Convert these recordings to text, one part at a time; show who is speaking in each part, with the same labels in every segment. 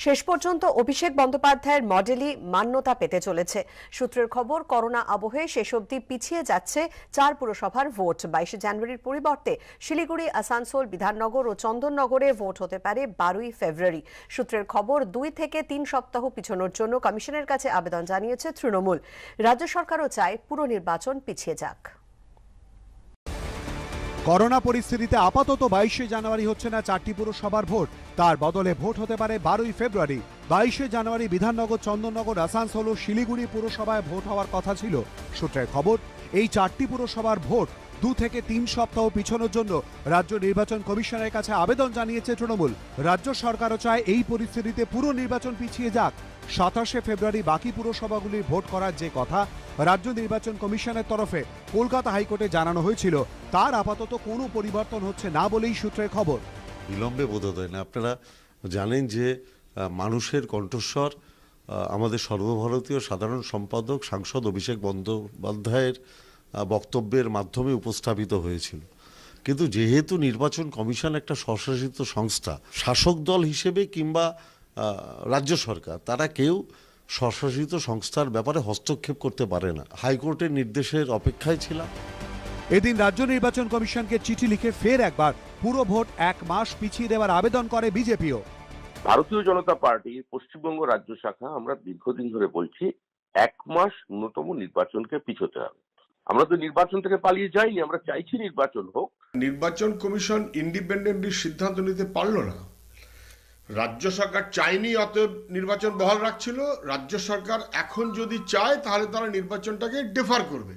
Speaker 1: শেষ পর্যন্ত অভিষেক বন্দ্যোপাধ্যায়ের মডেলই মান্যতা পেতে চলেছে। সূত্রের খবর, করোনা আবহে শেষ অবধি পিছিয়ে যাচ্ছে 4 পুরসভার ভোট। 22 জানুয়ারির পরিবর্তে শিলিগুড়ি, আসানসোল, বিধাননগর ও চন্দননগরে ভোট হতে পারে 12 ফেব্রুয়ারি। সূত্রের খবর, 2 থেকে 3 সপ্তাহ পিছনোর জন্য কমিশনের কাছে আবেদন জানিয়েছে তৃণমূল। রাজ্য সরকারও চায় পুর নির্বাচন পিছিয়ে যাক।
Speaker 2: করোনা পরিস্থিতিতে আপাতত 22 জানুয়ারি হচ্ছে না 4টি পুরসভার ভোট, তার বদলে ভোট হতে পারে 12 ফেব্রুয়ারি। 22 জানুয়ারি বিধাননগর, চন্দননগর, আসানসোল ও শিলিগুড়ি পুরসভায় ভোট হওয়ার কথা ছিল। সূত্রের খবর, এই 4টি পুরসভার ভোট 2 থেকে 3 সপ্তাহ পিছনোর জন্য রাজ্য নির্বাচন কমিশনের কাছে আবেদন জানিয়েছে তৃণমূল। রাজ্য সরকারও চায় এই পরিস্থিতিতে পুরো নির্বাচন পিছিয়ে যাক। 27 ফেব্রুয়ারি বাকি পুরসভাগুলির ভোট করার যে কথা রাজ্য নির্বাচন কমিশনের তরফে কলকাতা হাইকোর্টে জানানো হয়েছিল, তার আপাতত কোনো পরিবর্তন হচ্ছে না বলেই সূত্রের খবর।
Speaker 3: বিলম্বে বোধ হয় না। আপনারা জানেন যে মানুষের কণ্ঠস্বর আমাদের সর্বভারতীয় সাধারণ সম্পাদক সাংসদ অভিষেক বন্দ্যোপাধ্যায়ের বক্তব্যের মাধ্যমে উপস্থাপিত হয়েছিল। কিন্তু যেহেতু নির্বাচন কমিশন একটা স্বশাসিত সংস্থা, শাসক দল হিসেবে কিংবা রাজ্য সরকার, তারা কেউ স্বশাসিত সংস্থার ব্যাপারে হস্তক্ষেপ করতে পারে না। হাইকোর্টের নির্দেশের অপেক্ষায় ছিলাম।
Speaker 2: এদিন রাজ্য নির্বাচন কমিশনকে চিঠি লিখে ফের একবার পুরো ভোট 1 মাস পিছিয়ে দেওয়ার আবেদন করে বিজেপিও।
Speaker 4: ভারতীয় জনতা পার্টির পশ্চিমবঙ্গ রাজ্য শাখা আমরা দীর্ঘদিন ধরে বলছি 1 মাস ন্যূনতম নির্বাচনকে পিছোতে হবে। আমরা তো নির্বাচন থেকে পালিয়ে যাইনি, আমরা চাইছি নির্বাচন হোক।
Speaker 5: নির্বাচন কমিশন ইন্ডিপেন্ডেন্টলি সিদ্ধান্ত নিতে পারল না। রাজ্য সরকার চায়নি, অতএব নির্বাচন বহাল রাখছিল। রাজ্য সরকার এখন যদি চায় তাহলে তারা নির্বাচনটাকে ডেফার করবে।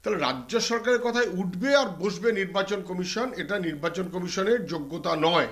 Speaker 5: তাহলে রাজ্য সরকারের কথায় উঠবে আর বসবে নির্বাচন কমিশন। এটা নির্বাচন কমিশনের যোগ্যতা নয়।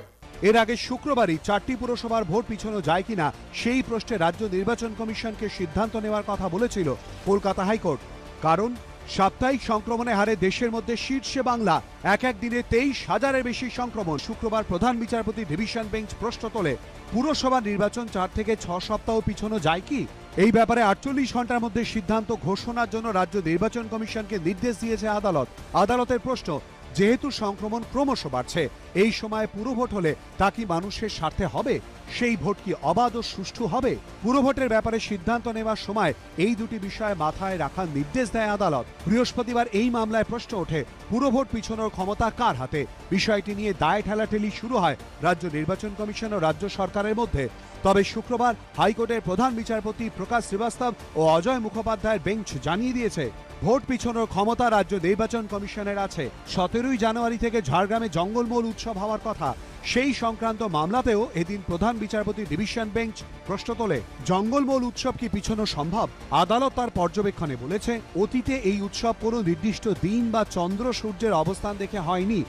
Speaker 2: এর আগে শুক্রবারই 4টি পুরসভার ভোট পিছনো যায় কিনা সেই প্রশ্নে রাজ্য নির্বাচন কমিশনকে সিদ্ধান্ত নেওয়ার কথা বলেছিল কলকাতা হাইকোর্ট। কারণ সাপ্তাহিক সংক্রমণের হারে দেশের মধ্যে শীর্ষে বাংলা। এক দিনে 23,000-এর বেশি সংক্রমণ। শুক্রবার প্রধান বিচারপতি ডিভিশন বেঞ্চ প্রশ্ন তোলে, পুরসভা নির্বাচন 4 থেকে 6 সপ্তাহ পিছনো যায় কি? এই ব্যাপারে 48 ঘন্টার মধ্যে সিদ্ধান্ত ঘোষণার জন্য রাজ্য নির্বাচন কমিশনকে নির্দেশ দিয়েছে আদালত। আদালতের প্রশ্ন, যেহেতু সংক্রমণ ক্রমশ বাড়ছে, এই সময় পুরভোট হলে তা কি মানুষের স্বার্থে হবে? সেই ভোট কি অবাধ ও সুষ্ঠু হবে? পুরভোটের ব্যাপারে সিদ্ধান্ত নেওয়ার সময় এই দুটি বিষয় মাথায় রাখার নির্দেশ দেয় আদালত। বৃহস্পতিবার এই মামলায় প্রশ্ন ওঠে, পুরভোট পিছনোর ক্ষমতা কার হাতে? বিষয়টি নিয়ে দায় ঠেলাঠেলি শুরু হয় রাজ্য নির্বাচন কমিশন ও রাজ্য সরকারের মধ্যে। তবে শুক্রবার হাইকোর্টের প্রধান বিচারপতি প্রকাশ শ্রীবাস্তব ও অজয় মুখোপাধ্যায়ের বেঞ্চ জানিয়ে দিয়েছে, ভোট পিছনোর ক্ষমতা রাজ্য নির্বাচন কমিশনের আছে। 17 জানুয়ারি থেকে ঝাড়গ্রামে জঙ্গলমহল উৎসব হওয়ার কথা, সেই সংক্রান্ত মামলাতেও এদিন প্রধান বিচারপতি ডিভিশন বেঞ্চ প্রশ্ন তোলে, জঙ্গলমহল উৎসব কি পিছনো সম্ভব? আদালত তার পর্যবেক্ষণে বলেছে, অতীতে এই উৎসব কোনো নির্দিষ্ট দিন বা চন্দ্র সূর্যের অবস্থান দেখে হয়নি।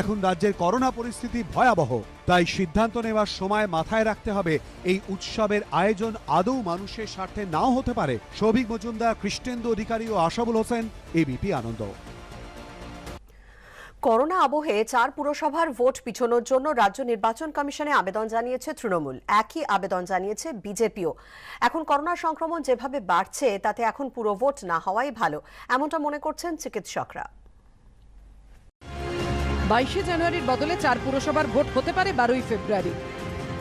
Speaker 2: এখন রাজ্যের করোনা পরিস্থিতি ভয়াবহ, তাই সিদ্ধান্ত নেওয়ার সময় মাথায় রাখতে হবে এই উৎসবের আয়োজন আদৌ মানুষের স্বার্থে নাও হতে পারে। সৌভিক মজুমদার, কৃষ্ণেন্দু অধিকারী ও আশাবুল হোসেন, এবিপি আনন্দ।
Speaker 1: করোনা আবহে 4 পুরসভার ভোট পিছনোর জন্য রাজ্য নির্বাচন কমিশনে আবেদন জানিয়েছে তৃণমূল। একই আবেদন জানিয়েছে বিজেপিও। এখন করোনা সংক্রমণ যেভাবে বাড়ছে, তাতে এখন পুরো ভোট না হওয়াই ভালো, এমনটা মনে করছেন চিকিৎসকরা।
Speaker 6: 22 জানুয়ারির বদলে 4 পুরসভার ভোট হতে পারে 12 ফেব্রুয়ারি।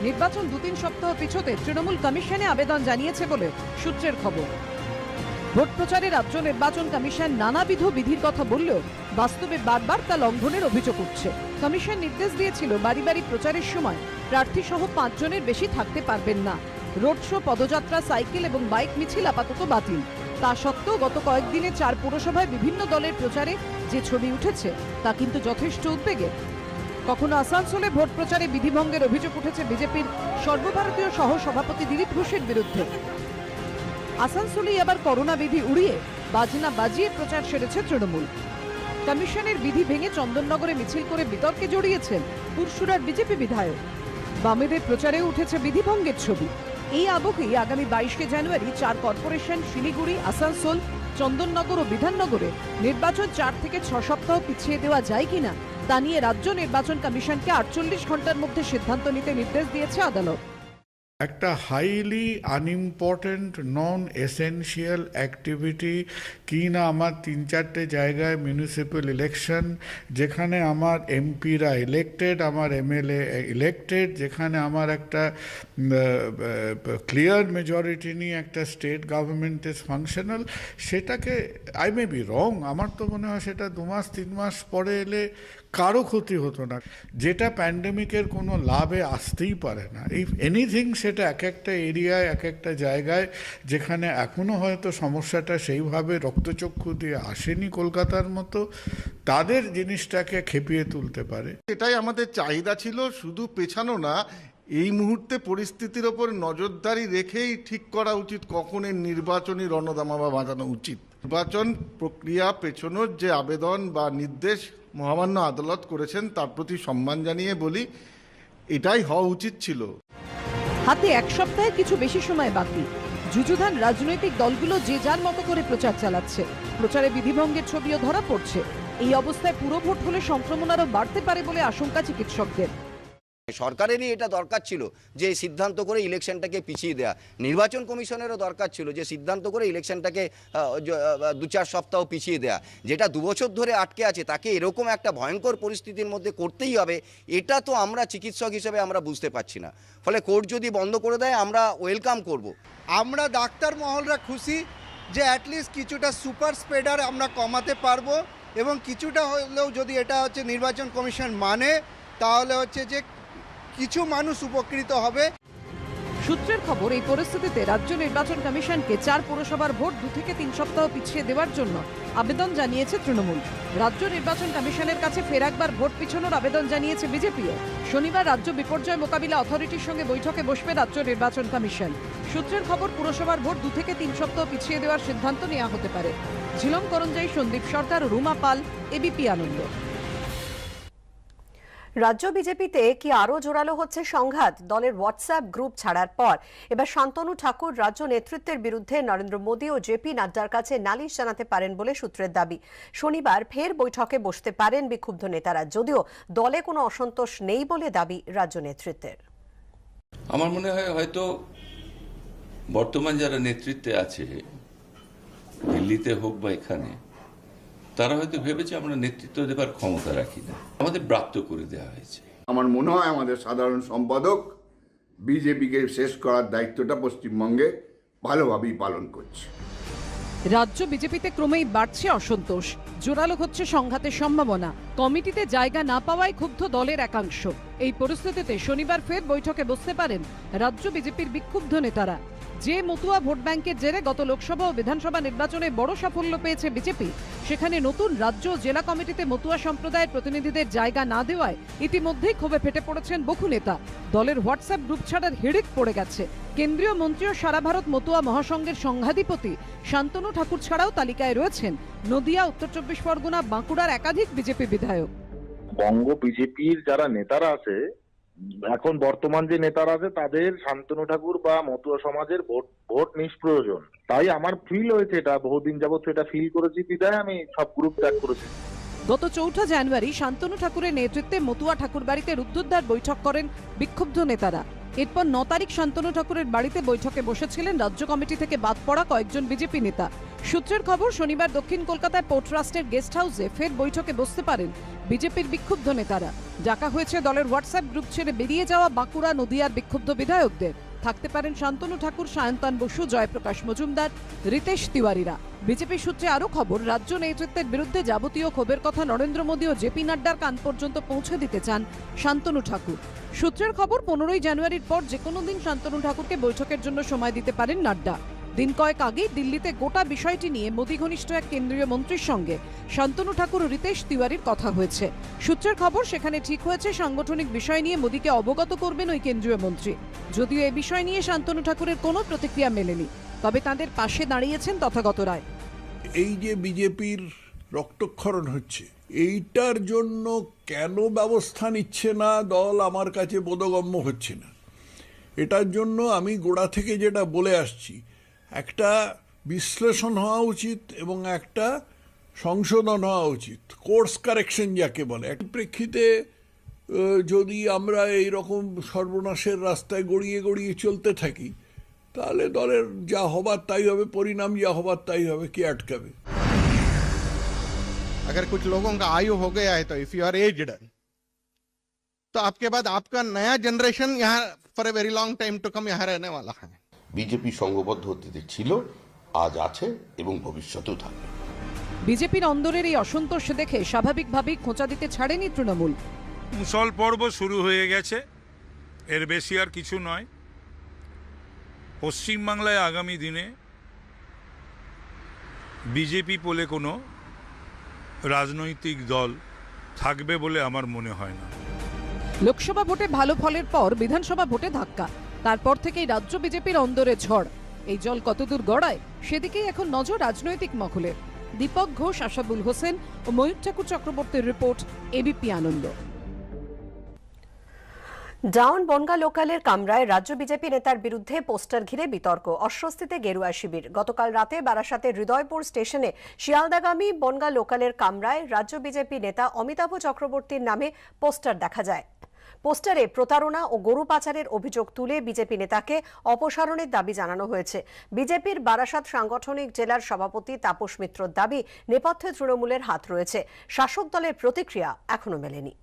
Speaker 6: নির্বাচন 2-3 সপ্তাহ পিছোতে তৃণমূল কমিশনে আবেদন জানিয়েছে বলে সূত্রের খবর। ভোট প্রচারে রাজ্য নির্বাচন কমিশন নানাবিধ বিধির কথা বললেও বাস্তবে বারবার তা লঙ্ঘনের অভিযোগ উঠছে। কমিশন নির্দেশ দিয়েছিল, বাড়ি বাড়ি প্রচারের সময় প্রার্থী সহ 5 জনের বেশি থাকতে পারবেন না। রোড শো, পদযাত্রা, সাইকেল এবং বাইক মিছিল আপাতত বাতিল। তা সত্ত্বেও গত কয়েকদিনে 4 পুরসভায় বিভিন্ন দলের প্রচারে যে ছবি উঠেছে তা কিন্তু যথেষ্ট উদ্বেগের। কখনো আসানসোলে ভোট প্রচারে বিধিভঙ্গের অভিযোগ উঠেছে বিজেপির সর্বভারতীয় সহ সভাপতি দিলীপ ঘোষের বিরুদ্ধে। আসানসোলেই আবার করোনা বিধি উড়িয়ে বাজনা বাজিয়ে প্রচার সেরেছে তৃণমূল। কমিশনের বিধি ভেঙে চন্দননগরে মিছিল করে বিতর্কে জড়িয়েছেন পুরসুরার বিজেপি বিধায়ক। বামেদের প্রচারে উঠেছে বিধিভঙ্গের ছবি। এই আবহেই আগামী 22 জানুয়ারি 4 কর্পোরেশন শিলিগুড়ি, আসানসোল, চন্দননগর ও বিধাননগরে নির্বাচন 4 থেকে 6 সপ্তাহ পিছিয়ে দেওয়া যায় কিনা তা নিয়ে রাজ্য নির্বাচন কমিশনকে 48 ঘন্টার মধ্যে সিদ্ধান্ত নিতে নির্দেশ দিয়েছে আদালত।
Speaker 7: একটা হাইলি আনইম্পর্ট্যান্ট নন এসেনশিয়াল অ্যাক্টিভিটি কি না আমার 3-4টে জায়গায় মিউনিসিপ্যাল ইলেকশন, যেখানে আমার এমপিরা ইলেক্টেড, আমার এমএলএ ইলেক্টেড, যেখানে আমার একটা ক্লিয়ার মেজরিটি নিয়ে একটা স্টেট গভর্নমেন্ট ইজ ফাংশনাল, সেটাকে আই মে বি রং, আমার তো মনে হয় সেটা 2 মাস 3 মাস পরে এলে কারো ক্ষতি হতো না, যেটা প্যান্ডেমিকের কোনো লাভে আসতেই পারে না। ইফ এনিথিং সেটা এক একটা এরিয়ায় এক একটা জায়গায় যেখানে এখনও হয়তো সমস্যাটা সেইভাবে রক্তচক্ষু দিয়ে আসেনি কলকাতার মতো, তাদের জিনিসটাকে খেপিয়ে তুলতে পারে।
Speaker 8: এটাই আমাদের চাহিদা ছিল, শুধু পেছানো না, এই মুহূর্তে পরিস্থিতির ওপর নজরদারি রেখেই ঠিক করা উচিত কখন এর নির্বাচনী রণদামাবা বাঁধানো উচিত। নির্বাচন প্রক্রিয়া পেছনোর যে আবেদন বা নির্দেশ মহামান্য আদালত করেছেন তার প্রতি সম্মান জানিয়ে বলি এটাই হওয়া উচিত ছিল।
Speaker 6: হাতে 1 সপ্তাহের কিছু বেশি সময় বাকি। যুযুধান রাজনৈতিক দলগুলো যে যার মতো করে প্রচার চালাচ্ছে, প্রচারে বিধিভঙ্গের ছবিও ধরা পড়ছে। এই অবস্থায় পুরো ভোট হলে সংক্রমণ আরও বাড়তে পারে বলে আশঙ্কা চিকিৎসকদের।
Speaker 9: সরকারেরই এটা দরকার ছিল যে সিদ্ধান্ত করে ইলেকশনটাকে পিছিয়ে দেয়া, নির্বাচন কমিশনেরও দরকার ছিল যে সিদ্ধান্ত করে ইলেকশনটাকে 2-4 সপ্তাহ পিছিয়ে দেয়া। যেটা 2 বছর ধরে আটকে আছে তাকে এরকম একটা ভয়ঙ্কর পরিস্থিতির মধ্যে করতেই হবে, এটা তো আমরা চিকিৎসক হিসেবে আমরা বুঝতে পারছি না। ফলে কোর্ট যদি বন্ধ করে দেয় আমরা ওয়েলকাম করব।
Speaker 10: আমরা ডাক্তার মহলরা খুশি যে অ্যাটলিস্ট কিছুটা সুপার স্প্রেডার আমরা কমাতে পারবো, এবং কিছুটা হলেও যদি এটা হচ্ছে নির্বাচন কমিশন মানে, তাহলে হচ্ছে যে কিছু মানুষ উপকৃত হবে।
Speaker 6: সূত্রের খবর, এই পরিস্থিতিতে রাজ্য নির্বাচন কমিশনকে 4 পুরসভার ভোট 2 থেকে 3 সপ্তাহ পিছিয়ে দেওয়ার জন্য আবেদন জানিয়েছে তৃণমূল। রাজ্য নির্বাচন কমিশনের কাছে ফের একবার ভোট পিছনোর আবেদন জানিয়েছে বিজেপিও। শনিবার রাজ্য বিপর্যয় মোকাবিলা অথরিটির সঙ্গে বৈঠকে বসবে রাজ্য নির্বাচন কমিশন। সূত্রের খবর, পুরসভার ভোট 2 থেকে 3 সপ্তাহ পিছিয়ে দেওয়ার সিদ্ধান্ত নেওয়া হতে পারে। ঝিলম করঞ্জাই, সন্দীপ সরকার, রুমা পাল, এবিপি আনন্দ।
Speaker 1: রাজ্য বিজেপিতে কি আরও জোরালো হচ্ছে সংঘাত? দলের হোয়াটসঅ্যাপ গ্রুপ ছাড়ার পর এবার শান্তনু ঠাকুর রাজ্য নেতৃত্বের বিরুদ্ধে নরেন্দ্র মোদী ও জেপি নাড্ডার কাছে নালিশ জানাতে পারেন বলে সূত্রের দাবি। শনিবার ফের বৈঠকে বসতে পারেন বিক্ষুব্ধ নেতারা, যদিও দলে কোনো অসন্তোষ নেই বলে দাবি রাজ্য নেতৃত্বের।
Speaker 11: আমার মনে হয় হয়তো বর্তমান যারা নেতৃত্বে আছে, দিল্লিতে হোক বা এখানে, তারা হয়তো ভেবেছে আমরা নেতৃত্ব দেবার ক্ষমতা রাখি না, আমাদের ব্রাত্য করে দেওয়া হয়েছে।
Speaker 12: আমার মনে হয় আমাদের সাধারণ সম্পাদক বিজেপিকে শেষ করার দায়িত্বটা পশ্চিমবঙ্গে ভালোভাবেই পালন করছে।
Speaker 6: রাজ্য বিজেপিতে ক্রমেই বাড়ছে অসন্তোষ, জোরালো হচ্ছে সংঘাতের সম্ভাবনা। কমিটিতে জায়গা না পাওয়ায় ক্ষুব্ধ দলের একাংশ। এই পরিস্থিতিতে শনিবার ফের বৈঠকে বসতে পারেন রাজ্য বিজেপির বিক্ষুব্ধ নেতারা। যে মতুয়া ভোট ব্যাংকের জেরে গত লোকসভা ও বিধানসভা নির্বাচনে বড় সাফল্য পেয়েছে বিজেপি, সেখানে নতুন রাজ্য ও জেলা কমিটিতে মতুয়া সম্প্রদায়ের প্রতিনিধিদের জায়গা না দেওয়ায় ইতিমধ্যেই ক্ষোভে ফেটে পড়েছেন বহু নেতা। দলের হোয়াটসঅ্যাপ গ্রুপ ছাড়ার হিড়িক পড়ে গেছে। কেন্দ্রীয় মন্ত্রী ও সারা ভারত মতুয়া মহাসংঘের সংঘাধিপতি শান্তনু ঠাকুর ছাড়াও তালিকায় রয়েছেন নদিয়া, উত্তর 24 পরগনা, বাঁকুড়ার একাধিক বিজেপি বিধায়ক।
Speaker 13: বঙ্গ বিজেপির যারা নেতারা আছে, এখন বর্তমান যে নেতারা আছে, তাদের শান্তনু ঠাকুর বা মতুয়া সমাজের ভোট নিষ্প্রয়োজন। তাই আমার ফিল হয়েছে, এটা বহুদিন যাবত এটা ফিল করেছি, বিধায় আমি সব গ্রুপ ত্যাগ করেছি।
Speaker 6: গত 4 জানুয়ারি শান্তনু ঠাকুরের নেতৃত্বে মতুয়া ঠাকুরবাড়িতে রুদ্ধদ্বার বৈঠক করেন বিক্ষুব্ধ নেতারা। এরপর 9 তারিখ শান্তনু ঠাকুরের বাড়িতে বৈঠকে বসেছিলেন রাজ্য কমিটি থেকে বাদ পড়া কয়েকজন বিজেপি নেতা। সূত্রের খবর, শনিবার দক্ষিণ কলকাতায় পোর্ট ট্রাস্টের গেস্ট হাউসে ফের বৈঠকে বসতে পারেন বিজেপির বিক্ষুব্ধ নেতারা। ডাকা হয়েছে দলের হোয়াটসঅ্যাপ গ্রুপ ছেড়ে বেরিয়ে যাওয়া বাঁকুড়া, নদিয়ার বিক্ষুব্ধ বিধায়কদের। থাকতে পারেন শান্তনু ঠাকুর, সায়ন্তন বসু, জয়প্রকাশ মজুমদার, রিতেশ তিওয়ারিরা। বিজেপি সূত্রে আরও খবর, রাজ্য নেতৃত্বের বিরুদ্ধে যাবতীয় ক্ষোভের কথা নরেন্দ্র মোদী ও জেপি নাড্ডার কান পর্যন্ত পৌঁছে দিতে চান শান্তনু ঠাকুর। সূত্রের খবর, 15 জানুয়ারির পর যে কোনো দিন শান্তনু ঠাকুরকে বৈঠকের জন্য সময় দিতে পারেন নাড্ডা। দিন কয়েক আগেই দিল্লিতে গোটা বিষয়টি নিয়ে মোদী ঘনিষ্ঠ এক কেন্দ্রীয় মন্ত্রীর সঙ্গে শান্তনু ঠাকুর ও রিতেশ তিওয়ারির কথা হয়েছে। সূত্রের খবর, সেখানে ঠিক হয়েছে সাংগঠনিক বিষয় নিয়ে মোদীকে অবগত করবেন ওই কেন্দ্রীয় মন্ত্রী। যদিও এ বিষয় নিয়ে শান্তনু ঠাকুরের কোনো প্রতিক্রিয়া মেলেনি, তবে তাদের পাশে দাঁড়িয়েছেন তথাগত রায়।
Speaker 7: এই যে বিজেপির রক্তক্ষরণ হচ্ছে, এইটার জন্য কেন ব্যবস্থা নিচ্ছে না দল আমার কাছে বোধগম্য হচ্ছে না। এটার জন্য আমি গোড়া থেকে যেটা বলে আসছি, একটা বিশ্লেষণ হওয়া উচিত এবং একটা সংশোধন হওয়া উচিত, কোর্স কারেকশন যাকে বলে। এক প্রেক্ষিতে যদি আমরা এই রকম সর্বনাশের রাস্তায় গড়িয়ে গড়িয়ে চলতে থাকি তাহলে দলের যা হবার তাই হবে, পরিণাম যা হবার তাই হবে, কে আটকাবে?
Speaker 8: अगर कुछ लोगों का आयु हो गया है तो इफ यू आर एज्ड तो आपके बाद आपका नया जनरेशन यहाँ for a very long time to come यहाँ रहने वाला है।
Speaker 14: বিজেপি সংঘবদ্ধ অতীতে ছিল, আজ আছে এবং ভবিষ্যতেও থাকবে।
Speaker 6: বিজেপির অন্দরের এই অসন্তোষ দেখে স্বাভাবিকভাবেই খোঁচা দিতে ছাড়েনি তৃণমূল।
Speaker 15: মুসল পর্ব শুরু হয়ে গেছে, এর বেশি আর কিছু নয়। পশ্চিমবাংলায় আগামী দিনে বিজেপি বলে কোনো রাজনৈতিক দল থাকবে বলে আমার মনে হয় না।
Speaker 6: লোকসভা ভোটে ভালো ফলের পর বিধানসভা ভোটে ধাক্কা, তারপর থেকেই রাজ্য বিজেপির অন্দরে ঝড়। এই জল কতদূর গড়ায় সেদিকেই এখন নজর রাজনৈতিক মহলে। দীপক ঘোষ, আশাবুল হোসেন ও ময়ূর ঠাকুর চক্রবর্তীর রিপোর্ট, এবিপি আনন্দ।
Speaker 1: ডাউন বনগা লোকালের কামরায় রাজ্য বিজেপি নেতার বিরুদ্ধে পোস্টার ঘিরে বিতর্ক, অস্বস্তিতে গেরুয়া শিবির। গতকাল রাতে বারাসাতের হৃদয়পুর স্টেশনে শিয়ালদাগামী বনগা লোকালের কামরায় রাজ্য বিজেপি নেতা অমিতাভ চক্রবর্তীর নামে পোস্টার দেখা যায়। পোস্টারে প্রতারণা ও গরু পাচারের অভিযোগ তুলে বিজেপি নেতাকে অপসারণের দাবি জানানো হয়েছে। বিজেপির বারাসাত সাংগঠনিক জেলার সভাপতি তাপস মিত্রর দাবি, নেপথ্যে তৃণমূলের হাত রয়েছে। শাসক দলের প্রতিক্রিয়া এখনো মেলেনি।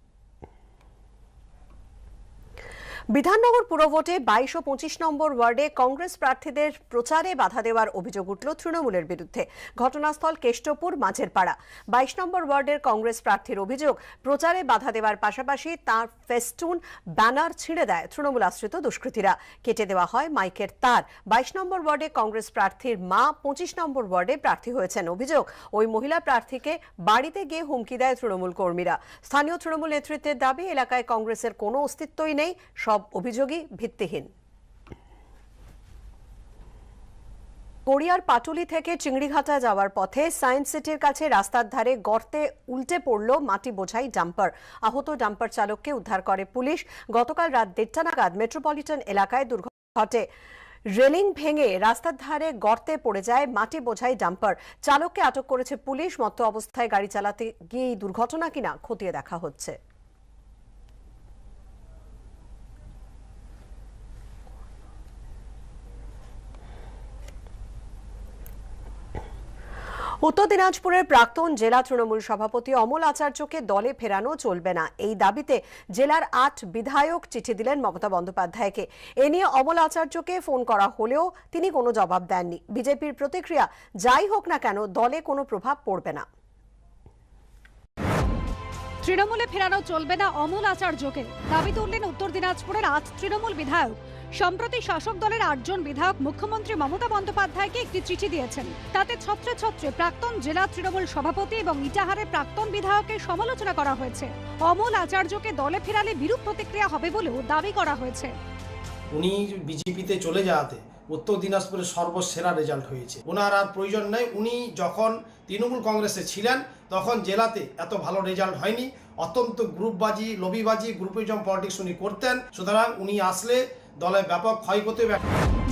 Speaker 1: বিধাননগর পুরভোটে 22 ও 25 নম্বর ওয়ার্ডে কংগ্রেস প্রার্থীদের প্রচারে বাধা দেওয়ার অভিযোগ উঠল তৃণমূলের বিরুদ্ধে। ঘটনাস্থল কেষ্টপুর মাঝেরপাড়া। 22 নম্বর ওয়ার্ডের কংগ্রেস প্রার্থীর অভিযোগ, প্রচারে বাধা দেওয়ার পাশাপাশি তার ফেস্টুন ব্যানার ছিঁড়ে দেয় তৃণমূল আশ্রিত দুষ্কৃতীরা। কেটে দেওয়া হয় মাইকের তার। 22 নম্বর ওয়ার্ডে কংগ্রেস প্রার্থীর মা 25 নম্বর ওয়ার্ডে প্রার্থী হয়েছেন। অভিযোগ, ওই মহিলা প্রার্থীকে বাড়িতে গিয়ে হুমকি দেয় তৃণমূল কর্মীরা। স্থানীয় তৃণমূল নেতৃত্বের দাবি, এলাকায় কংগ্রেসের কোনো অস্তিত্বই নেই, সব অভিযোগই ভিত্তিহীন। গড়িয়ার পাটুলি থেকে চিংড়িঘাটা যাওয়ার পথে সায়েন্স সিটির কাছে রাস্তার ধারে গর্তে উল্টে পড়ল মাটি বোঝাই ডাম্পার। আহত ডাম্পার চালককে উদ্ধার করে পুলিশ। গতকাল রাত 1:30 নাগাদ মেট্রোপলিটন এলাকায় দুর্ঘটনা ঘটে। রেলিং ভেঙে রাস্তার ধারে গর্তে পড়ে যায় মাটি বোঝাই ডাম্পার। চালককে আটক করেছে পুলিশ। মত্ত অবস্থায় গাড়ি চালাতে গিয়ে এই দুর্ঘটনা কিনা খতিয়ে দেখা হচ্ছে। উত্তর দিনাজপুরের প্রাক্তন জেলা তৃণমূল সভাপতি অমল আচার্যকে দলে ফেরানো চলবে না, এই দাবিতে জেলার 8 বিধায়ক চিঠি দিলেন মমতা বন্দ্যোপাধ্যায়কে। এ নিয়ে অমল আচার্যকে ফোন করা হলেও তিনি কোনো জবাব দেননি। বিজেপির প্রতিক্রিয়া, যাই হোক না কেন দলে কোনো প্রভাব পড়বে না।
Speaker 16: তৃণমূলে ফেরানো চলবে না অমল আচার্যকে, দাবি তুললেন উত্তর দিনাজপুরের 8 তৃণমূল বিধায়ক। সম্প্রতি শাসক দলের 8 জন বিধায়ক মুখ্যমন্ত্রী মমতা বন্দ্যোপাধ্যায়কে একটি চিঠি দিয়েছেন। তাতে ছত্রে ছত্রে প্রাক্তন জেলা তৃণমূল সভাপতি এবং ইটাহারের প্রাক্তন বিধায়কের সমালোচনা করা হয়েছে। অমল আচার্যকে দলে ফেরালে বিরূপ প্রতিক্রিয়া হবে বলেও দাবি করা হয়েছে।
Speaker 17: উনি বিজেপিতে চলে যাওয়াতে উত্তর দিনাজপুরের সর্বসেরা রেজাল্ট হয়েছে। ওনার আর প্রয়োজন নেই। উনি যখন তৃণমূল কংগ্রেসে ছিলেন তখন জেলাতে এত ভালো রেজাল্ট হয়নি। অত্যন্ত গ্রুপবাজি, লবিবাজি, গ্রুপিজম পলিটিক্স উনি করতেন। সুতরাং উনি আসলে দলে ব্যাপক ক্ষয়ক্ষতি হবে।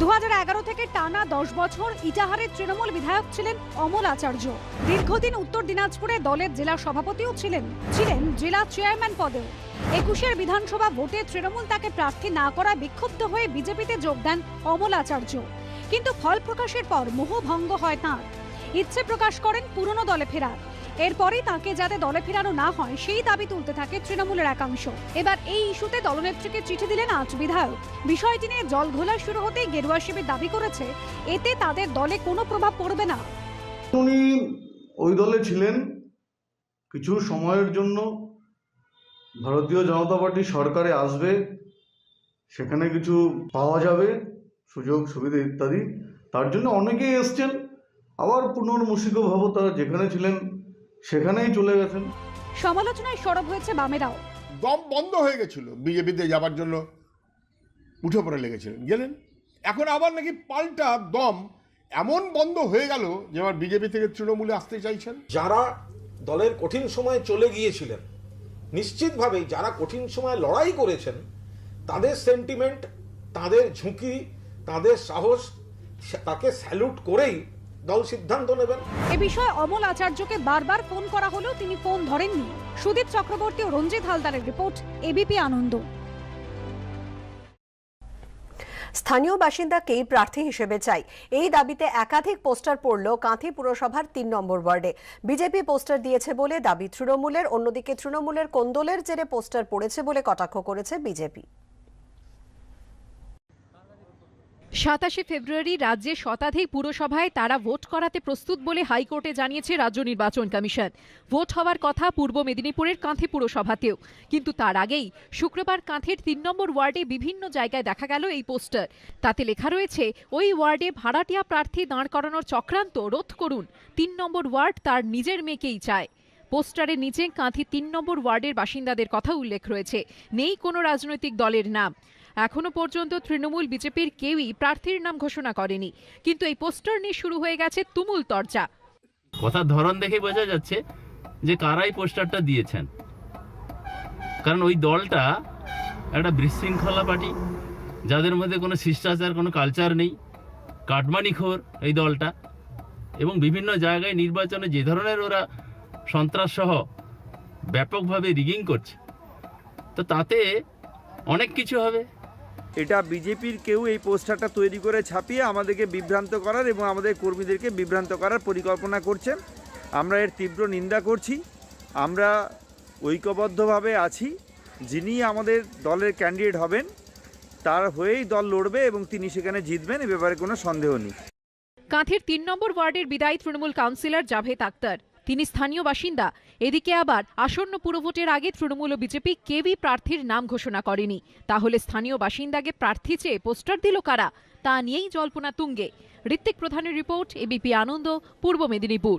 Speaker 16: 2011 থেকে টানা 10 বছর ইটাহারের তৃণমূল বিধায়ক ছিলেন অমল আচার্য। দীর্ঘদিন উত্তর দিনাজপুরে দলের জেলা সভাপতিও ছিলেন জেলা চেয়ারম্যান পদেও। 21 বিধানসভা ভোটে তৃণমূল তাকে প্রার্থী না করায় বিক্ষুব্ধ হয়ে বিজেপিতে যোগ দেন অমল আচার্য। কিন্তু ফল প্রকাশের পর মোহভঙ্গ হয় তাঁর। ইচ্ছে প্রকাশ করেন পুরনো দলে ফেরার। এরপরই তাকে যাতে দলে ফেরানো না হয় সেই দাবি তুলতে থাকে তৃণমূলের একাংশ। এবার এই ইস্যুতে দলনেত্রীকে চিঠি দিলেন 8 বিধায়ক। বিষয়টি নিয়ে জল ঘোলা শুরু হতেই গেরুয়া শিবির দাবি করেছে এতে তাদের দলে কোনো প্রভাব পড়বে না।
Speaker 18: উনি ওই দলে ছিলেন কিছু সময়ের জন্য, ভারতীয় জনতা পার্টি সরকারে আসবে, সেখানে কিছু পাওয়া যাবে সুযোগ সুবিধা ইত্যাদি, তার জন্য অনেকেই এসছেন। আবার পুনর্মুসিকভাবে তারা যেখানে ছিলেন সেখানেই চলে গেছেন।
Speaker 16: সমালোচনায় সরব হয়েছে বামেরাও।
Speaker 5: দম বন্ধ হয়ে গেছিল, বিজেপিতে যাবার জন্য উঠে পড়ে লেগেছিলেন, গেলেন। এখন আবার নাকি পাল্টা দম এমন বন্ধ হয়ে গেল যে আবার বিজেপি থেকে তৃণমূলে আসতে চাইছেন।
Speaker 19: যারা দলের কঠিন সময়ে চলে গিয়েছিলেন, নিশ্চিতভাবেই যারা কঠিন সময়ে লড়াই করেছেন, তাদের সেন্টিমেন্ট, তাদের ঝুঁকি, তাদের সাহস, তাকে স্যালুট করেই দল সিদ্ধান্ত নেবেন।
Speaker 16: এ বিষয়ে অমল আচার্যকে বারবার ফোন করা হলেও তিনি ফোন ধরেননি। সুদীপ চক্রবর্তী ও রঞ্জিত হালদারের রিপোর্ট, এবিপি আনন্দ।
Speaker 1: স্থানীয় বাসিন্দাকেই প্রার্থী হিসেবে চাই, এই দাবিতে একাধিক পোস্টার পড়ল কাঁথি পুরসভার ৩ নম্বর ওয়ার্ডে। বিজেপি পোস্টার দিয়েছে বলে দাবি তৃণমূলের, অন্যদিকে তৃণমূলের কোন্দলের জেরে পোস্টার পড়েছে বলে কটাক্ষ করেছে বিজেপি।
Speaker 20: ২৭ ফেব্রুয়ারি রাজ্যে শতাধিক পুরসভায় তারা ভোট করাতে প্রস্তুত বলে হাইকোর্টে জানিয়েছে রাজ্য নির্বাচন কমিশন। ভোট হওয়ার কথা পূর্ব মেদিনীপুরের কাঁথি পুরসভাতেও, কিন্তু তার আগেই শুক্রবার কাঁথির ৩ নম্বর ওয়ার্ডে বিভিন্ন জায়গায় দেখা গেল এই পোস্টার। তাতে লেখা রয়েছে, ওই ওয়ার্ডে ভাড়াটিয়া প্রার্থী দাঁড় করানোর চক্রান্ত রোধ করুন, ৩ নম্বর ওয়ার্ড তার নিজের মেয়েকেই চায়। পোস্টারের নিচে কাঁথি ৩ নম্বর ওয়ার্ডের বাসিন্দাদের কথা উল্লেখ রয়েছে, নেই কোনো রাজনৈতিক দলের নাম। এখনো পর্যন্ত তৃণমূল বিজেপির কেউই প্রার্থীর নাম ঘোষণা করেনি, কিন্তু এই পোস্টার নিয়ে শুরু হয়ে গেছে তুমুল তরজা।
Speaker 21: কথার ধরন দেখে বোঝা যাচ্ছে যে কারাই পোস্টারটা দিয়েছেন, কারণ ওই দলটা একটা বিশৃঙ্খলা পার্টি, যাদের মধ্যে কোনো শিষ্টাচার, কোনো কালচার নেই, কাটমানিখোর এই দলটা, এবং বিভিন্ন জায়গায় নির্বাচনে যে ধরনের ওরা সন্ত্রাস সহ ব্যাপকভাবে রিগিং করছে, তো তাতে অনেক কিছু হবে।
Speaker 22: এটা বিজেপির কেউ এই পোস্টারটা তৈরি করে ছাপিয়ে আমাদেরকে বিভ্রান্ত করার এবং আমাদের কর্মীদেরকে বিভ্রান্ত করার পরিকল্পনা করছেন। আমরা এর তীব্র নিন্দা করছি। আমরা ঐক্যবদ্ধভাবে আছি, যিনি আমাদের দলের ক্যান্ডিডেট হবেন তার হয়েই দল লড়বে এবং তিনি সেখানে জিতবেন, এ ব্যাপারে কোনো সন্দেহ নেই।
Speaker 20: কাঁথির ৩ নম্বর ওয়ার্ডের বিদায়ী তৃণমূল কাউন্সিলর জাভেদ আক্তার, তিনি স্থানীয় বাসিন্দা। এদিকে আবার আসন্ন পুরভোটের আগে তৃণমূল ও বিজেপি কেউই প্রার্থীর নাম ঘোষণা করেনি, তাহলে স্থানীয় বাসিন্দাকে প্রার্থী চেয়ে পোস্টার দিল কারা, তা নিয়েই জল্পনা তুঙ্গে। ঋত্বিক প্রধানের রিপোর্ট, এবিপি আনন্দ, পূর্ব মেদিনীপুর।